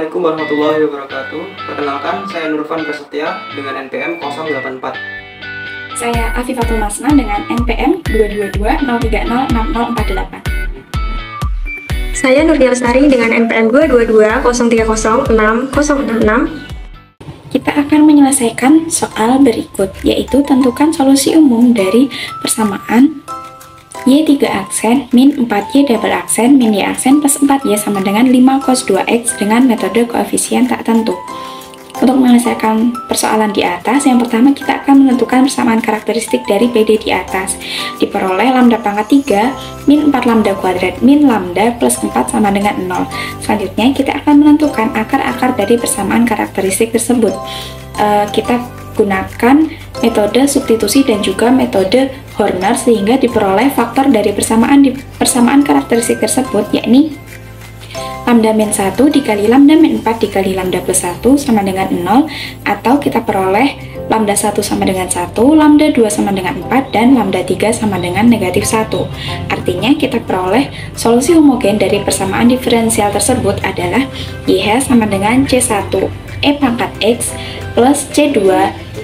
Assalamualaikum warahmatullahi wabarakatuh. Perkenalkan, saya Nurfan Prasetya dengan NPM 084. Saya Afifatul Masna dengan NPM 22203060048. Saya Nurdia Lestari dengan NPM 22203066066. Kita akan menyelesaikan soal berikut, yaitu tentukan solusi umum dari persamaan Y3 aksen min 4Y double aksen min Y aksen plus 4Y sama dengan 5 cos 2X dengan metode koefisien tak tentu. Untuk menyelesaikan persoalan di atas, yang pertama kita akan menentukan persamaan karakteristik dari PD di atas. Diperoleh lambda pangkat 3 min 4 lambda kuadrat min lambda plus 4 sama dengan 0. Selanjutnya kita akan menentukan akar-akar dari persamaan karakteristik tersebut. Kita gunakan metode substitusi dan juga metode Horner sehingga diperoleh faktor dari persamaan karakteristik tersebut, yakni lambda min 1 dikali lambda min 4 dikali lambda plus 1 sama dengan 0, atau kita peroleh lambda 1 sama dengan 1, lambda 2 sama dengan 4, dan lambda 3 sama dengan negatif 1. Artinya kita peroleh solusi homogen dari persamaan diferensial tersebut adalah YH sama dengan C1 E pangkat X plus C2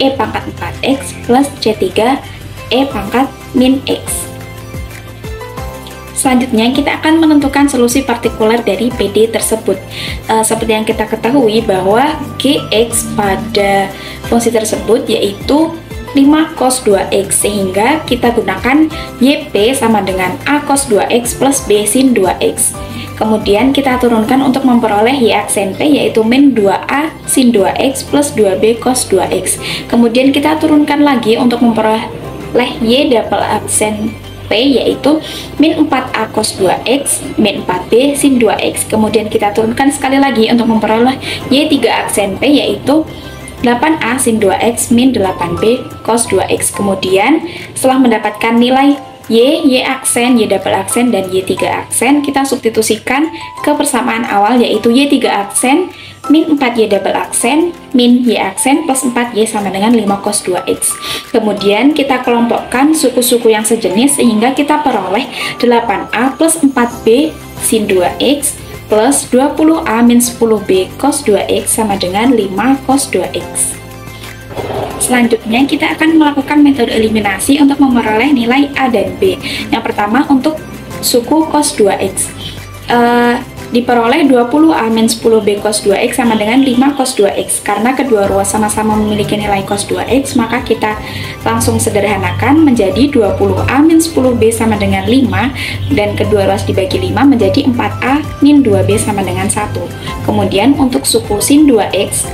E pangkat 4X plus C3 E pangkat min X. Selanjutnya kita akan menentukan solusi partikular dari PD tersebut. Seperti yang kita ketahui bahwa Gx pada fungsi tersebut yaitu 5 cos 2X, sehingga kita gunakan YP sama dengan A cos 2X plus B sin 2X. Kemudian kita turunkan untuk memperoleh Y aksen P yaitu min 2A sin 2X plus 2B cos 2X. Kemudian kita turunkan lagi untuk memperoleh Y double aksen P yaitu min 4A cos 2X min 4B sin 2X. Kemudian kita turunkan sekali lagi untuk memperoleh Y3 aksen P yaitu 8A sin 2X min 8B cos 2X. Kemudian setelah mendapatkan nilai Y aksen, Y double aksen, dan Y3 aksen, kita substitusikan ke persamaan awal yaitu Y3 aksen min 4Y double aksen min Y aksen plus 4Y sama dengan 5 cos 2X. Kemudian kita kelompokkan suku-suku yang sejenis sehingga kita peroleh 8A plus 4B sin 2X plus 20A min 10B cos 2X sama dengan 5 cos 2X. Selanjutnya kita akan melakukan metode eliminasi untuk memperoleh nilai A dan B. Yang pertama untuk suku cos 2X. Diperoleh 20A min 10B cos 2X sama dengan 5 cos 2X. Karena kedua ruas sama-sama memiliki nilai cos 2X, maka kita langsung sederhanakan menjadi 20A min 10B sama dengan 5, dan kedua ruas dibagi 5 menjadi 4A min 2B sama dengan 1. Kemudian untuk suku sin 2X,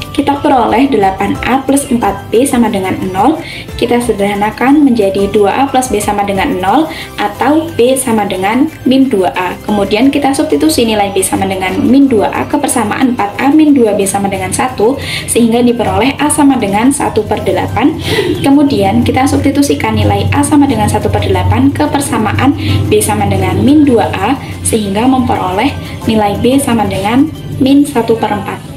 kita peroleh 8A plus 4B sama dengan 0, kita sederhanakan menjadi 2A plus B sama dengan 0, atau B sama dengan min 2A. Kemudian kita substitusi nilai B sama dengan min 2A ke persamaan 4A min 2B sama dengan 1, sehingga diperoleh A sama dengan 1/8. Kemudian kita substitusikan nilai A sama dengan 1/8 ke persamaan B sama dengan min 2A, sehingga memperoleh nilai B sama dengan min 1/4.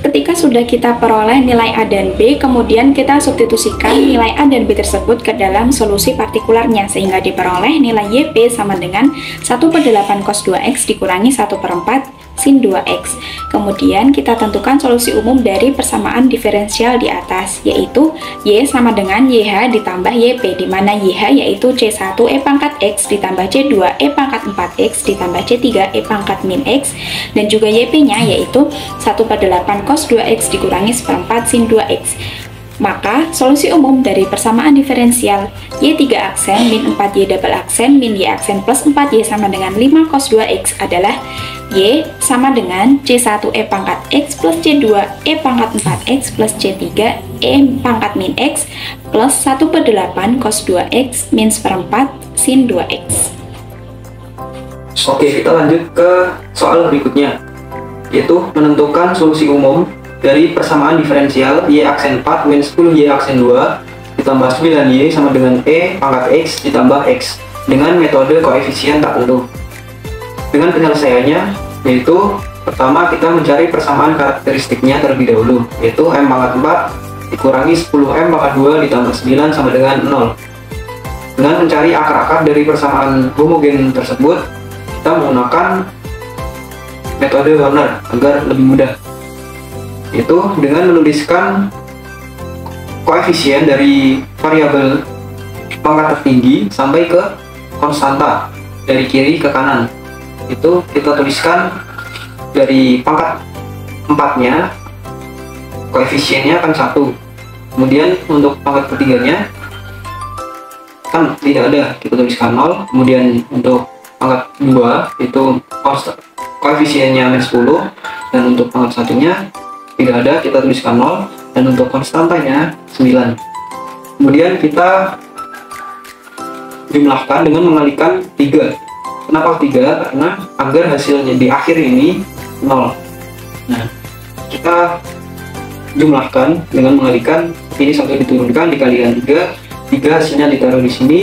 Ketika sudah kita peroleh nilai A dan B, kemudian kita substitusikan nilai A dan B tersebut ke dalam solusi partikularnya, sehingga diperoleh nilai YP sama dengan 1/8 cos 2X dikurangi 1/4 sin 2X. Kemudian kita tentukan solusi umum dari persamaan diferensial di atas, yaitu Y sama dengan YH ditambah YP, di mana YH yaitu C1 E pangkat X ditambah C2 E pangkat 4X ditambah C3 E pangkat min X, dan juga YP-nya yaitu 1/8 cos 2X dikurangi 1/4 sin 2X. Maka solusi umum dari persamaan diferensial Y3 aksen min 4Y double aksen min Y aksen plus 4Y sama dengan 5 cos 2X adalah Y sama dengan C1 E pangkat X plus C2 E pangkat 4X plus C3 E pangkat min X plus 1/8 cos 2X min 1/4 sin 2X. Oke, kita lanjut ke soal berikutnya, yaitu menentukan solusi umum dari persamaan diferensial Y aksen 4 min 10Y aksen 2 ditambah 9Y sama dengan E pangkat X ditambah X dengan metode koefisien tak tentu. Dengan penyelesaiannya, yaitu pertama kita mencari persamaan karakteristiknya terlebih dahulu, yaitu M pangkat 4 dikurangi 10M pangkat 2 ditambah 9 sama dengan 0. Dengan mencari akar-akar dari persamaan homogen tersebut, kita menggunakan metode Warner agar lebih mudah, yaitu dengan menuliskan koefisien dari variabel pangkat tertinggi sampai ke konstanta dari kiri ke kanan. Itu kita tuliskan dari pangkat 4-nya koefisiennya kan 1, kemudian untuk pangkat ketiganya kan tidak ada, kita tuliskan 0, kemudian untuk pangkat 2 itu koefisiennya min 10, dan untuk pangkat 1-nya tidak ada, kita tuliskan 0, dan untuk konstantanya 9. Kemudian kita jumlahkan dengan mengalikan 3. Kenapa 3? Karena agar hasilnya di akhir ini 0. Nah, kita jumlahkan dengan mengalikan ini sampai diturunkan, dikalikan 3. 3 hasilnya ditaruh di sini.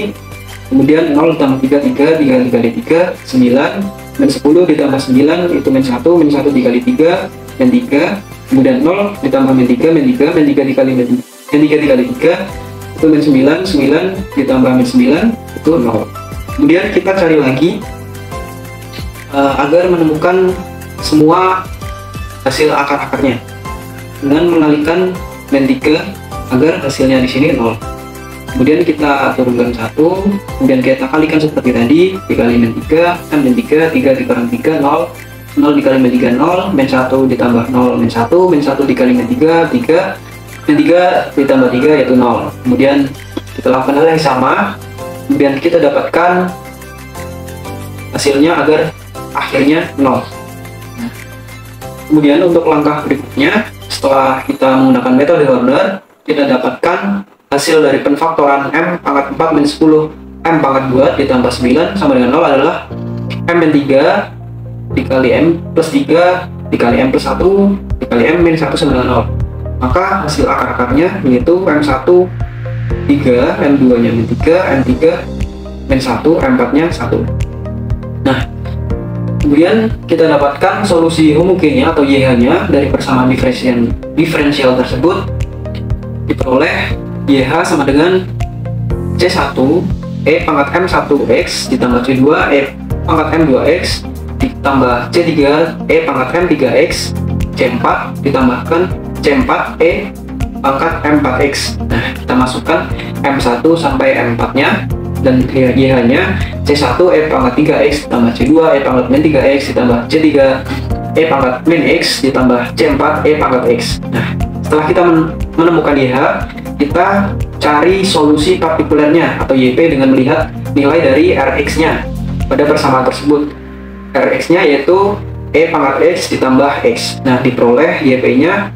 Kemudian 0 ditambah 3, 3 dikali 3, 9. Min 10 ditambah 9, itu min 1. Min 1 dikali 3, min 3. Kemudian 0 ditambah min 3, min 3. Min 3 dikali min 3 dikali 3, itu min 9. 9 ditambah min 9, itu 0. Kemudian kita cari lagi agar menemukan semua hasil akar-akarnya dengan mengalihkan min 3 agar hasilnya di sini 0. Kemudian kita turunkan 1, kemudian kita kalikan seperti tadi, dikali min 3, kan min 3, 3 dikurang 3, 0. 0 dikali min 3, 0, min 1 ditambah 0, min 1, min 1 dikali min 3, 3, min 3 ditambah 3 yaitu 0. Kemudian kita lakukan hal yang sama, kemudian kita dapatkan hasilnya agar akhirnya 0. Kemudian untuk langkah berikutnya, setelah kita menggunakan metode Warner, kita dapatkan hasil dari penfaktoran m pangkat 4 min 10 m pangkat 2 ditambah 9 sama dengan 0 adalah m min 3 dikali m plus 3 dikali m plus 1 dikali m min 1 sama dengan 0. Maka hasil akar-akarnya yaitu m1 3, m2 nya min 3, m3 min 1, m4 nya 1. Nah, kemudian kita dapatkan solusi homogennya atau YH nya dari persamaan diferensial tersebut diperoleh YH sama dengan C1 E pangkat M1X ditambah C2 E pangkat M2X ditambah C3 E pangkat M3X C4 ditambahkan C4 E pangkat M4X. Nah, kita masukkan M1 sampai M4 nya dan YH nya C1 E pangkat 3X ditambah C2 E pangkat min 3X ditambah C3 E pangkat min X ditambah C4 E pangkat X. Nah, setelah kita menemukan YH, kita cari solusi partikulernya atau YP dengan melihat nilai dari Rx-nya pada persamaan tersebut. Rx-nya yaitu E pangkat X ditambah X. Nah, diperoleh YP-nya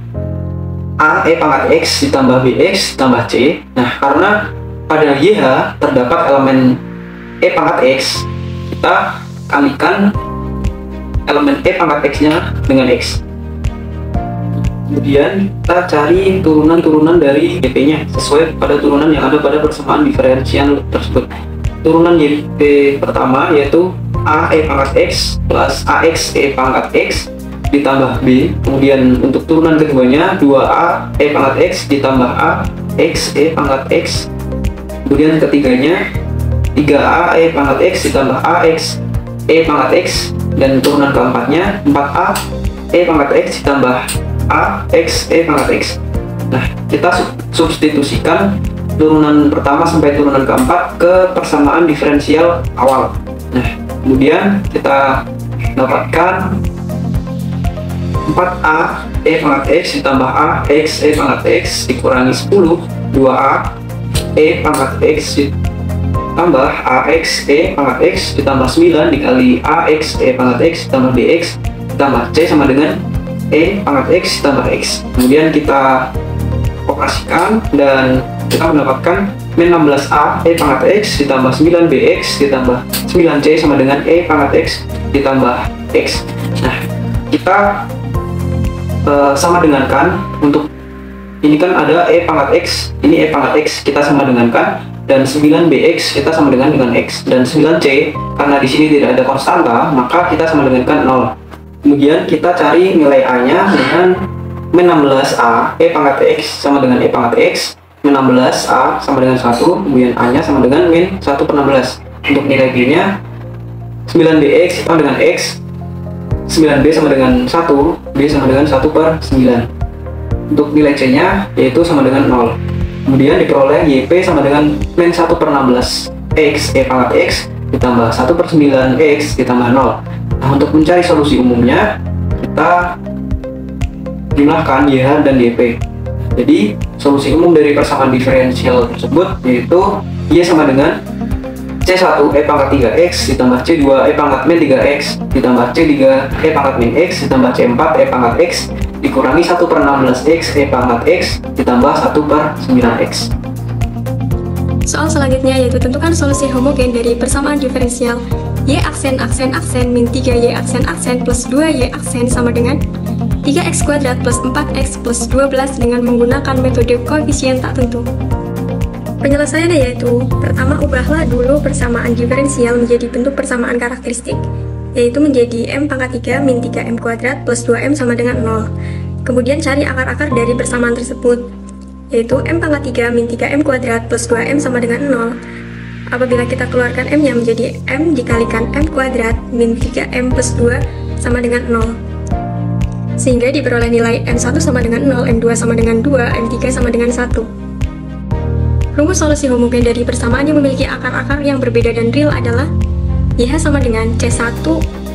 A E pangkat X ditambah BX ditambah C. Nah, karena pada YH terdapat elemen E pangkat X, kita kalikan elemen E pangkat X-nya dengan X. Kemudian kita cari turunan-turunan dari YP-nya sesuai pada turunan yang ada pada persamaan diferensial tersebut. Turunan YP pertama yaitu A E pangkat X plus AX E pangkat X ditambah B. Kemudian untuk turunan keduanya 2A E pangkat X ditambah A X E pangkat X. Kemudian ketiganya 3A E pangkat X ditambah AX E pangkat X. Dan turunan keempatnya 4A E pangkat X ditambah A X E pangkat X. Nah, kita substitusikan turunan pertama sampai turunan keempat ke persamaan diferensial awal. Nah, kemudian kita dapatkan 4A E pangkat X ditambah A X E pangkat X dikurangi 10 2A E pangkat X ditambah AX E pangkat X ditambah 9 dikali AX E pangkat X ditambah BX ditambah C sama dengan E pangkat X ditambah X. Kemudian kita operasikan dan kita mendapatkan min 16A E pangkat X ditambah 9BX ditambah 9C sama dengan E pangkat X ditambah X. Nah, kita sama dengankan untuk ini kan ada E pangkat X, ini E pangkat X kita sama dengankan, dan 9BX kita sama dengan X, dan 9C karena di sini tidak ada konstanta maka kita sama dengankan 0. Kemudian kita cari nilai A-nya dengan min 16A E pangkat X sama dengan E pangkat X, min 16A sama dengan 1, kemudian A-nya sama dengan min 1/16. Untuk nilai B-nya 9BX sama dengan X, 9B sama dengan 1, B sama dengan 1/9. Untuk nilai C-nya yaitu sama dengan 0. Kemudian diperoleh YP sama dengan min 1/16 X, E pangkat X ditambah 1/9 X ditambah 0. Nah, untuk mencari solusi umumnya, kita jumlahkan YH dan YP. Jadi, solusi umum dari persamaan diferensial tersebut yaitu Y sama dengan C1 E pangkat 3X ditambah C2 E pangkat min 3X ditambah C3 E pangkat min X ditambah C4 E pangkat X dikurangi 1/16 X E pangkat X ditambah 1/9X. Soal selanjutnya yaitu tentukan solusi homogen dari persamaan diferensial Y aksen aksen aksen min 3Y aksen aksen plus 2Y aksen sama dengan 3X kuadrat plus 4X plus 12 dengan menggunakan metode koefisien tak tentu. Penyelesaiannya yaitu, pertama ubahlah dulu persamaan diferensial menjadi bentuk persamaan karakteristik, yaitu menjadi M pangkat 3 min 3M kuadrat plus 2M sama dengan 0. Kemudian cari akar-akar dari persamaan tersebut, yaitu M pangkat 3 min 3M kuadrat plus 2M sama dengan 0. Apabila kita keluarkan M-nya menjadi M dikalikan M kuadrat min 3M plus 2 sama dengan 0. Sehingga diperoleh nilai M1 sama dengan 0, M2 sama dengan 2, M3 sama dengan 1. Rumus solusi homogen dari persamaan yang memiliki akar-akar yang berbeda dan real adalah YH sama dengan C1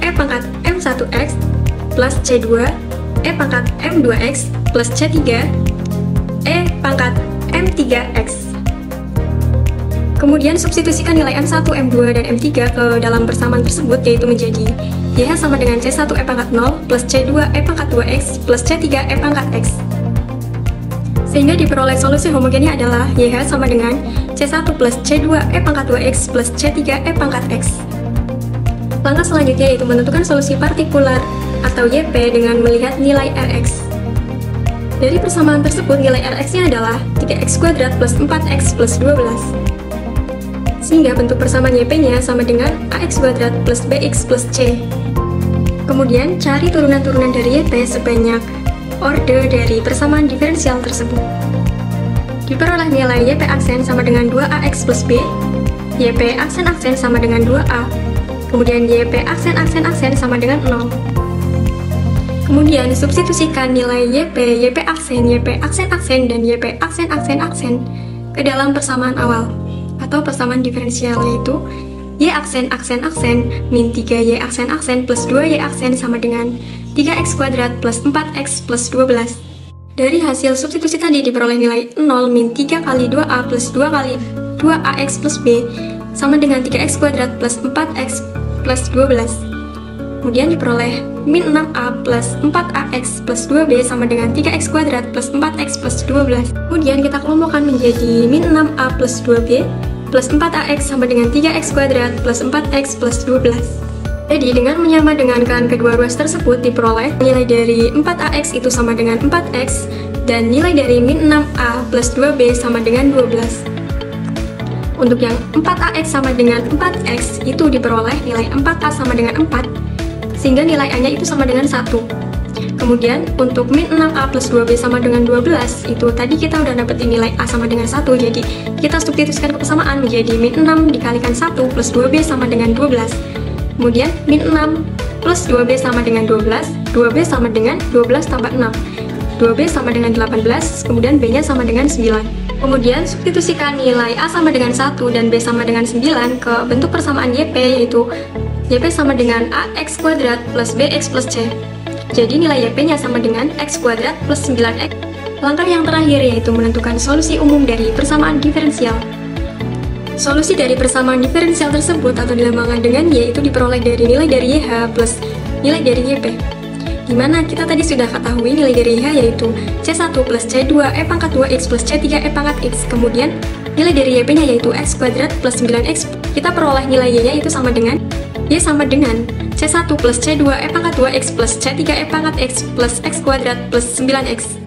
E pangkat M1X plus C2 E pangkat M2X plus C3 E pangkat M3X. Kemudian substitusikan nilai M1, M2, dan M3 ke dalam persamaan tersebut, yaitu menjadi YH sama dengan C1 E pangkat 0 plus C2 E pangkat 2X plus C3 E pangkat X. Sehingga diperoleh solusi homogennya adalah YH sama dengan C1 plus C2 E pangkat 2X plus C3 E pangkat X. Langkah selanjutnya yaitu menentukan solusi partikular atau YP dengan melihat nilai Rx. Dari persamaan tersebut, nilai Rx-nya adalah 3X kuadrat plus 4X plus 12. Sehingga bentuk persamaan YP-nya sama dengan AX kuadrat plus BX plus C. Kemudian cari turunan-turunan dari YP sebanyak orde dari persamaan diferensial tersebut. Diperoleh nilai YP aksen sama dengan 2AX plus B, YP aksen-aksen sama dengan 2A, kemudian YP aksen-aksen-aksen sama dengan 0. Kemudian substitusikan nilai YP, YP aksen-aksen, dan YP aksen-aksen-aksen ke dalam persamaan awal atau persamaan diferensial, yaitu Y aksen-aksen-aksen min 3Y aksen-aksen plus 2Y aksen sama dengan 3X kuadrat plus 4X plus 12. Dari hasil substitusi tadi diperoleh nilai 0 min 3 kali 2A plus 2 kali 2AX plus B sama dengan 3X kuadrat plus 4X plus 12. Kemudian diperoleh min 6A plus 4AX plus 2B sama dengan 3X kuadrat plus 4X plus 12. Kemudian kita kelompokkan menjadi min 6A plus 2B plus 4AX sama dengan 3X kuadrat plus 4X plus 12. Jadi dengan menyamadengankan kedua ruas tersebut diperoleh nilai dari 4AX itu sama dengan 4X dan nilai dari min 6A plus 2B sama dengan 12. Untuk yang 4AX sama dengan 4X itu diperoleh nilai 4A sama dengan 4 sehingga nilai A-nya itu sama dengan 1. Kemudian untuk min 6A plus 2B sama dengan 12 itu tadi kita udah dapetin nilai A sama dengan 1, jadi kita substitusikan ke persamaan menjadi min 6 dikalikan 1 plus 2B sama dengan 12. Kemudian min 6 plus 2B sama dengan 12, 2B sama dengan 12 tambah 6, 2B sama dengan 18, kemudian B-nya sama dengan 9. Kemudian substitusikan nilai A sama dengan 1 dan B sama dengan 9 ke bentuk persamaan YP, yaitu YP sama dengan AX kuadrat plus BX plus C. Jadi nilai YP-nya sama dengan X kuadrat plus 9X. Langkah yang terakhir yaitu menentukan solusi umum dari persamaan diferensial. Solusi dari persamaan diferensial tersebut atau dilambangkan dengan Y itu diperoleh dari nilai dari YH plus nilai dari YP. Dimana kita tadi sudah ketahui nilai dari YH yaitu C1 plus C2 E pangkat 2X plus C3 E pangkat X. Kemudian nilai dari YP-nya yaitu X kuadrat plus 9X. Kita peroleh nilai Y-nya itu sama dengan Y sama dengan C1 plus C2 E pangkat 2X plus C3 E pangkat X plus X kuadrat plus 9X.